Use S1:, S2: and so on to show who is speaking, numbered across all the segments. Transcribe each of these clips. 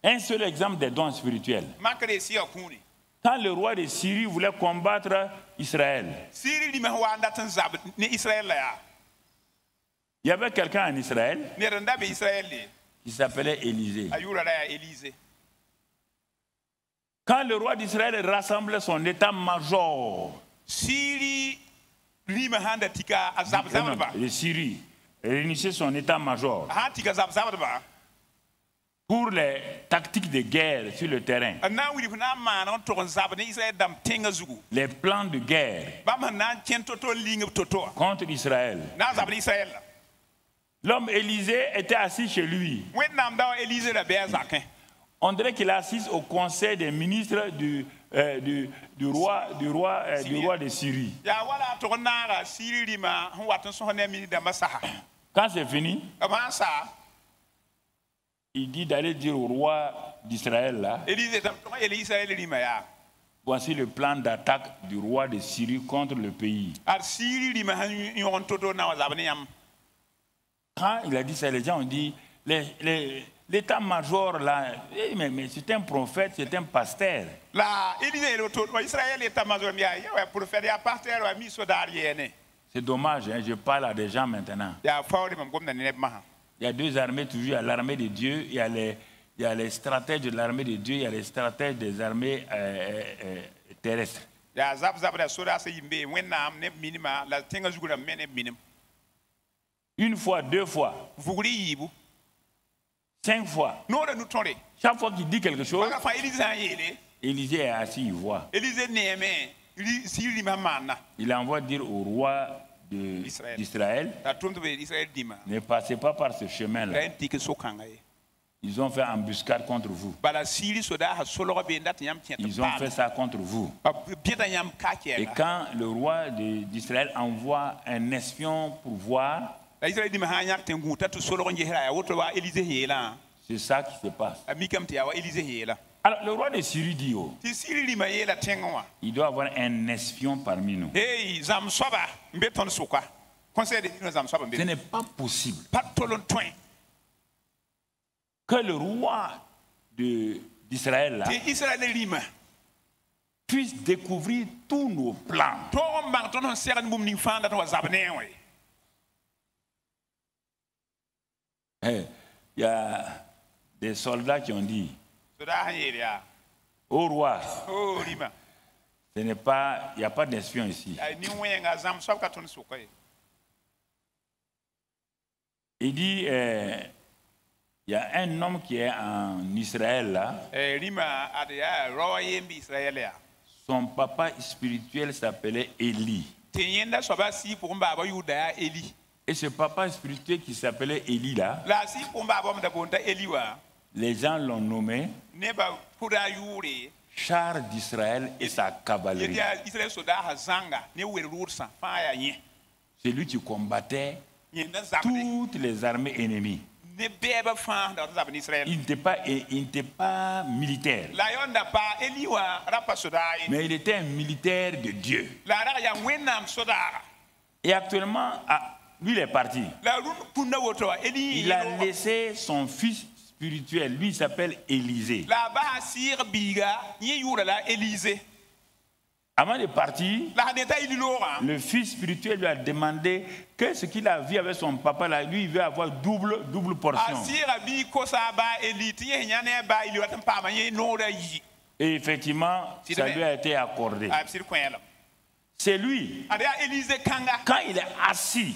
S1: Un seul exemple des dons spirituels. Quand le roi de Syrie voulait combattre Israël, il y avait quelqu'un en Israël qui s'appelait Élisée. Quand le roi d'Israël rassemblait son état-major, de Syrie réunissait son état-major pour les tactiques de guerre sur le terrain, les plans de guerre contre Israël. L'homme Élisée était assis chez lui. On dirait qu'il assiste au conseil des ministres du roi de Syrie. Quand c'est fini, il dit d'aller dire au roi d'Israël là, voici le plan d'attaque du roi de Syrie contre le pays. Quand il a dit ça, les gens ont dit, l'état-major là, mais c'est un prophète, c'est un pasteur. C'est dommage, hein, je parle à des gens maintenant. Il y a deux armées toujours, il y a l'armée de Dieu, il y a les stratèges de l'armée de Dieu, il y a les stratèges des armées terrestres. Une fois, deux fois, 5 fois. Chaque fois qu'il dit quelque chose, Élisée est assis, il voit. Il envoie dire au roi d'Israël, ne passez pas par ce chemin-là. Ils ont fait embuscade contre vous. Ils ont fait ça contre vous. Et quand le roi d'Israël envoie un espion pour voir, c'est ça qui se passe. Alors le roi de Syrie dit, il doit avoir un espion parmi nous. Ce n'est pas possible que le roi d'Israël puisse découvrir tous nos plans. Il y a des soldats qui ont dit au roi, il n'y a pas d'espion ici. Il dit, il y a un homme qui est en Israël là. Son papa spirituel s'appelait Élie. Et ce papa spirituel qui s'appelait Élie là, les gens l'ont nommé char d'Israël et sa cavalerie. C'est lui qui combattait toutes les armées ennemies. Il n'était pas militaire, mais il était un militaire de Dieu. Et actuellement, lui il est parti. Il a laissé son fils spirituel, lui il s'appelle Élisée. Avant de partir, le fils spirituel lui a demandé que ce qu'il a vu avec son papa là, lui il veut avoir double portion. Et effectivement, ça lui a été accordé. C'est lui, quand il est assis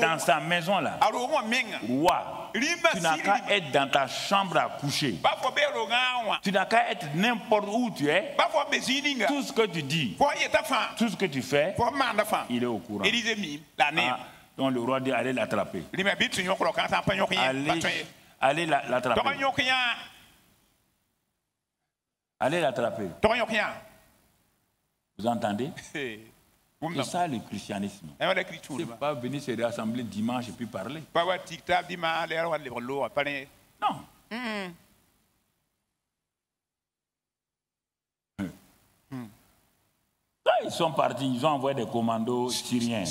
S1: dans sa maison là, roi, tu n'as qu'à être dans ta chambre à coucher. Tu n'as qu'à être n'importe où tu es. Tout ce que tu dis, tout ce que tu fais, il est au courant. Donc le roi dit allez l'attraper. Allez l'attraper. Allez l'attraper. Vous entendez? C'est ça le christianisme. C'est pas venir se rassembler dimanche et puis parler. Non. Quand il ils sont partis, ils ont envoyé des commandos syriens.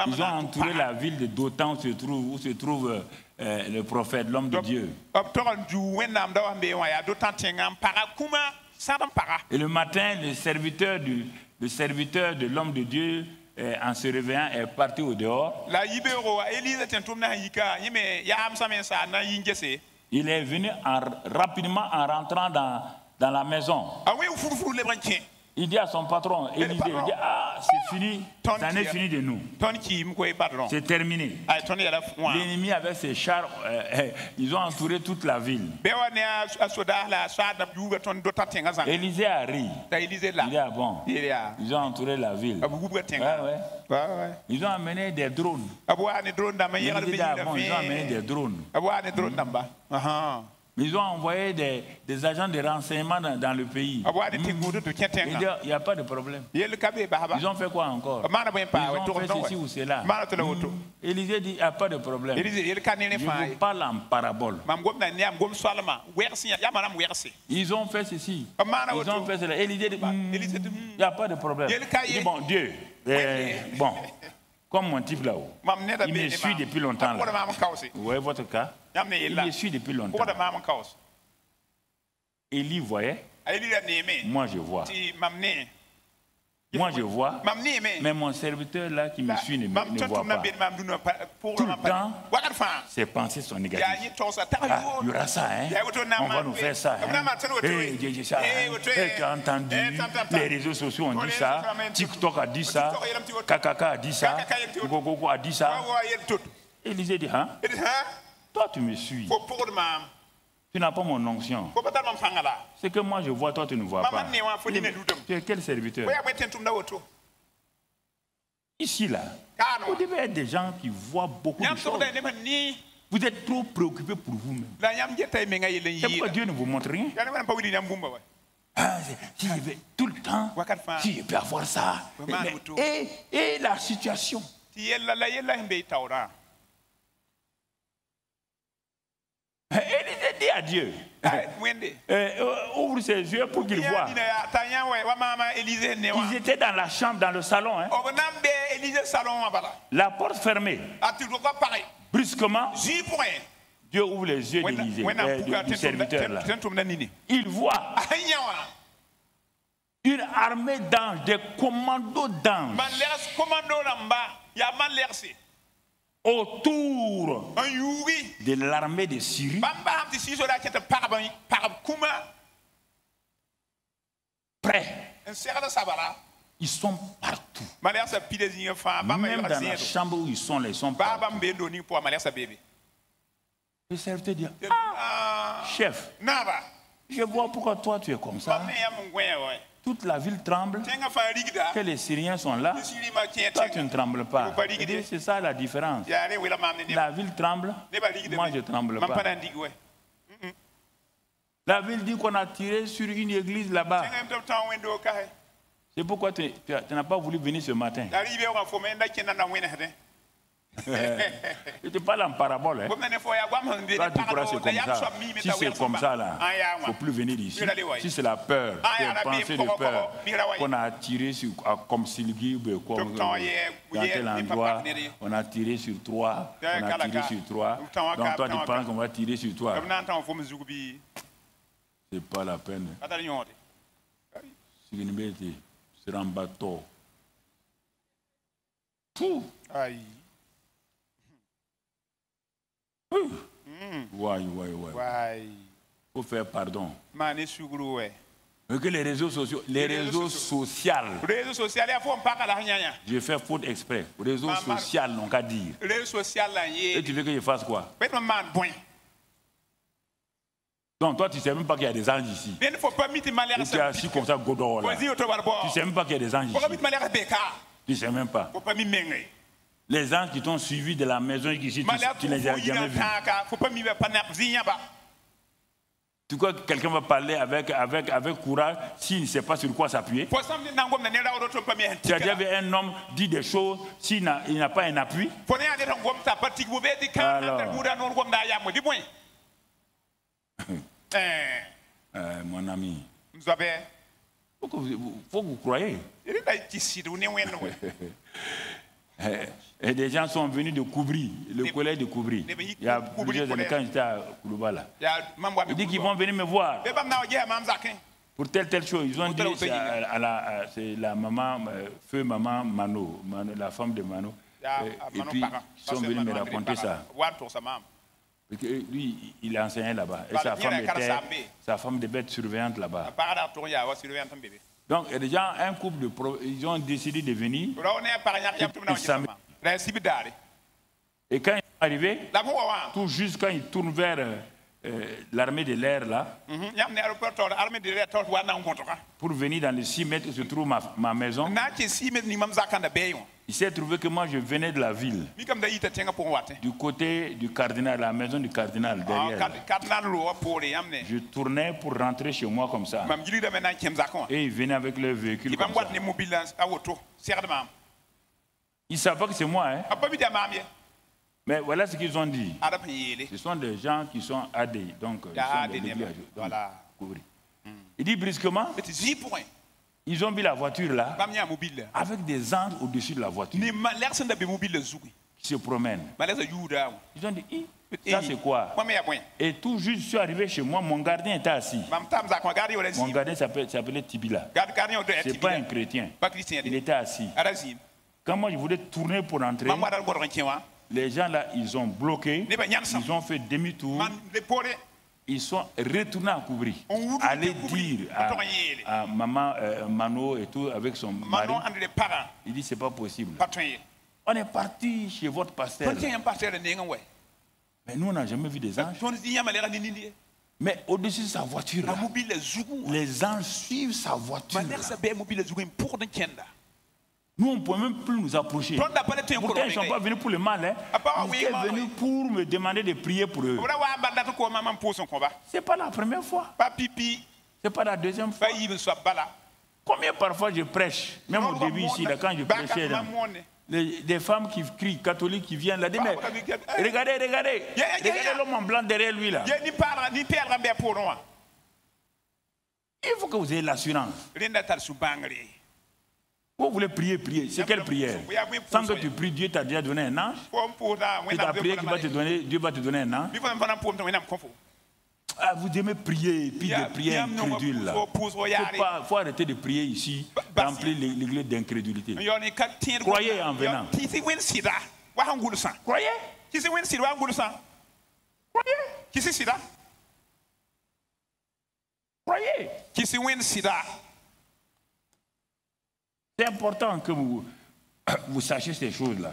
S1: Ils ont entouré la ville de Dothan où se trouve le prophète, l'homme de Dieu. Et le matin, le serviteur de l'homme de Dieu, en se réveillant, est parti au dehors. Il est venu rapidement en rentrant dans la maison. Il dit à son patron, Élisée, il dit, ah, c'est fini, ça n'est fini de nous. C'est terminé. L'ennemi avec ses chars, ils ont entouré toute la ville. Élisée a ri. Il dit, ah bon, ils ont entouré la ville. Ils ont amené des drones. Élisée dit, ah bon, ils ont amené des drones. Ils ont envoyé des agents de renseignement dans le pays. Il n'y a pas de problème. Ils ont fait quoi encore? Ils ont fait ceci ou cela. Élisée dit, il n'y a pas de problème. Je vous parle en parabole. Ils ont fait ceci. Ils ont fait cela. Élisée dit, il n'y a pas de problème. Il dit, bon, Dieu, bon, comme mon type là-haut, il me suit depuis longtemps. Là. Vous voyez votre cas? Il me suit depuis longtemps. Élie voyait. Moi je vois. Moi je vois. Mais mon serviteur là qui me suit ne voit pas. Tout le temps, ses pensées sont négatives. Ah, il y aura ça, hein? On va nous faire ça. Hein? Tu as entendu? Les réseaux sociaux ont dit ça. TikTok a dit ça. Kakaka a dit ça. Gogogo a dit ça. Élisée dit, hein? Toi tu me suis. Tu n'as pas mon onction. C'est que moi je vois, toi tu ne vois pas. Tu es quel serviteur? Ici là, vous devez être des gens qui voient beaucoup de choses. Vous êtes trop préoccupés pour vous-même. C'est pourquoi Dieu ne vous montre rien. Ah, si je vais tout le temps, si je peux avoir ça. Et la situation. Élisée dit à Dieu, ouvre ses yeux pour qu'il voie. Ils étaient dans la chambre, dans le salon. Hein. La porte fermée. Brusquement, Dieu ouvre les yeux d'Élisée, du serviteur là. Il voit une armée d'anges, des commandos d'anges autour de l'armée de Syrie. Prêts. Ils sont partout. Même dans la chambre où ils sont partout. Le serviteur dit, ah, chef, je vois pourquoi toi tu es comme ça. Toute la ville tremble, que les Syriens sont là. Toi, tu ne trembles pas. C'est ça la différence. La ville tremble, moi je ne tremble pas. La ville dit qu'on a tiré sur une église là-bas. C'est pourquoi tu n'as pas voulu venir ce matin. Je te parle en parabole. Hein. Toi, tu crois que c'est comme ça. Si c'est comme ça, là, il ne faut plus venir ici. Si c'est la peur, c'est pensée de peur qu'on a tiré sur, comme Silgui, dans tel endroit, on a tiré sur toi, on a tiré sur toi. Donc toi, tu penses qu'on va tirer sur toi. C'est pas la peine. C'est un bateau. Aïe. Ouais. Faut faire pardon. Que les réseaux sociaux, je fais faute exprès. Les réseaux sociaux n'ont qu'à dire. Et tu veux que je fasse quoi? Donc toi tu sais même pas qu'il y a des anges ici. Et tu es assis comme ça Godor là. Tu sais même pas qu'il y a des anges ici. Tu sais même pas. Les anges qui t'ont suivi de la maison ici, tu ne les as jamais vus. Tu crois que quelqu'un va parler avec courage s'il ne sait pas sur quoi s'appuyer? Tu as déjà vu un homme dire des choses s'il n'a pas un appui? Alors, mon ami, Faut que vous croyez. Et des gens sont venus de Koubri, le collège de Koubri. Il y a plusieurs années quand j'étais à Koulouba là. Ils disent qu'ils vont venir me voir pour telle chose. Ils ont dit c'est la maman, feu maman Mano, la femme de Mano. Et puis ils sont venus me raconter ça. Parce que lui, il enseignait là-bas. Et sa femme devait être surveillante là-bas. Donc, il y a déjà un couple ils ont décidé de venir. Et quand ils sont arrivés, tout juste quand ils tournent vers l'armée de l'air là, pour venir dans les 6 mètres où se trouve ma maison, il s'est trouvé que moi je venais de la ville, du côté du cardinal, la maison du cardinal derrière. Je tournais pour rentrer chez moi comme ça. Et ils venaient avec leur véhicule comme ça. Ils ne savent pas que c'est moi. Hein? Mais voilà ce qu'ils ont dit. Ce sont des gens qui sont AD, donc ils sont des légués. Il dit brusquement, ils ont mis la voiture là, avec des anges au-dessus de la voiture, qui se promènent. Ils ont dit, ça c'est quoi? Et tout juste, je suis arrivé chez moi, mon gardien était assis. Mon gardien s'appelait Tibila. Ce n'est pas un chrétien. Il était assis. Quand moi je voulais tourner pour entrer, les gens là, ils ont bloqué, ils ont fait demi-tour. Ils sont retournés à Koubri, aller dire à maman Mano et tout avec son mari. Il dit c'est pas possible. On est parti chez votre pasteur. Mais nous on n'a jamais vu des anges. Mais au-dessus de sa voiture, là, les anges suivent sa voiture. Nous, on ne peut même plus nous approcher. Pourtant, ils ne sont pas venus pour le mal. Hein. Ils sont venus pour me demander de prier pour eux. Ce n'est pas la première fois. Ce n'est pas la deuxième fois. Combien parfois je prêche, même au début ici, là, quand je prêchais, là, des femmes qui crient, catholiques qui viennent là, disent, mais regardez l'homme en blanc derrière lui là. Il faut que vous ayez l'assurance. Vous voulez prier. C'est quelle prière? Sans que tu pries, Dieu t'a déjà donné un ange. C'est ta prière qui va te donner, Dieu va te donner un ange. Ah, vous aimez prier, puis des prières incrédules. Il faut arrêter de prier ici, remplir l'église d'incrédulité. Croyez en venant. Croyez. C'est important que vous sachiez ces choses-là.